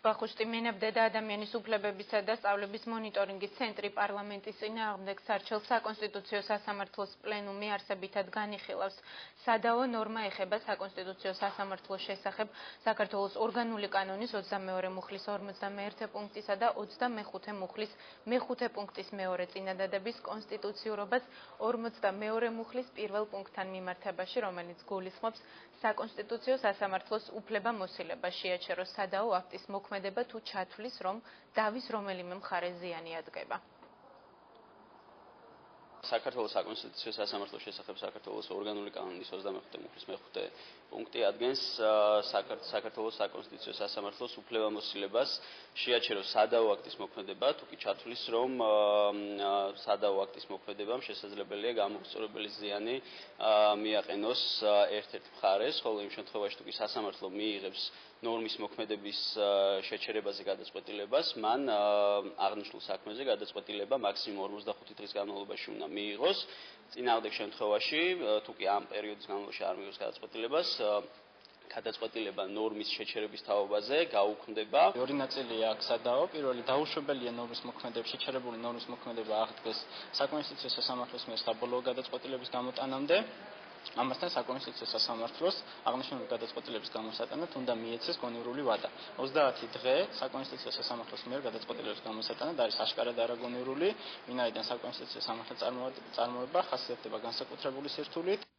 ბახუშტი მინებდე და ადამიანის უფლებებისა და სწავლების მონიტორინგის ცენტრი პარლამენტის წინააღმდეგ სარჩელ საკონსტიტუციო სასამართლოს პლენუმი არსებითად განიხილავს. სადავო ნორმა ეხება საკონსტიტუციო სასამართლოს შესახებ საქართველოს ორგანული კანონის 22 მუხლის 51 პუნქტისა და 25 მუხლის მე-5 პუნქტის მეორე წინადადების კონსტიტუციურობას 42 მუხლის 1 პუნქტთან მიმართებაში, რომელიც გულისხმობს საკონსტიტუციო სასამართლოს უფლებამოსილებას შეაჩეროს სადავო აქტის მოქმედება თუ ჩათვლის, რომ დავის რომელიმე მხარეს ზიანი ადგება. საქართველოს საკონსტიტუციო სასამართლოს შესახებ საქართველოს ორგანული კანონის 25 მუხლის მე-5 პუნქტი ადგენს საქართველოს საკონსტიტუციო სასამართლოს უფლებამოსილებას შეაჩეროს სადავო აქტის მოქმედება, თუ კი ჩათვლის, რომ სადავო აქტის მოქმედებამ შესაძლებელია გამოგწურებელი ზიანი მიაყენოს ერთ-ერთ მხარეს, ხოლო იმ შემთხვევაში, თუ კი სასამართლო მიიღებს ნორმის მოქმედების შეჩერებაზე გადაწყვეტილებას, მან აღნიშნულ საქმეზე გადაწყვეტილება მაქსიმუმ 45 დღის განმავლობაში უნდა მიიღოს. წინააღმდეგ შემთხვევაში, თუ კი ამ პერიოდის განმავლობაში არ მიიღოს გადაწყვეტილებას, გადაწყვეტილება ნორმის შეჩერების თაობაზე გაუქმდება. ორი ნაწილია აქ სადავო. პირველი დაუშვებელია ნორმის მოქმედების შეჩერებული ნორმის მოქმედება აღდგეს საკონსტიტუციო სასამართლოს მიერ საბოლოო გადაწყვეტილების გამოტანამდე. ამასთან საკონსტიტუციო სასამართლოს აღნიშნული გადაწყვეტილების გამოსატანად უნდა მიეცეს გონივრული ვადა. 30 დღე საკონსტიტუციო სასამართლოს მიერ გადაწყვეტილების გამოსატანად არის აშკარად არაგონივრული, ვინაიდან საკონსტიტუციო სასამართლო წარმოება ხასიათდება განსაკუთრებული სირთულით.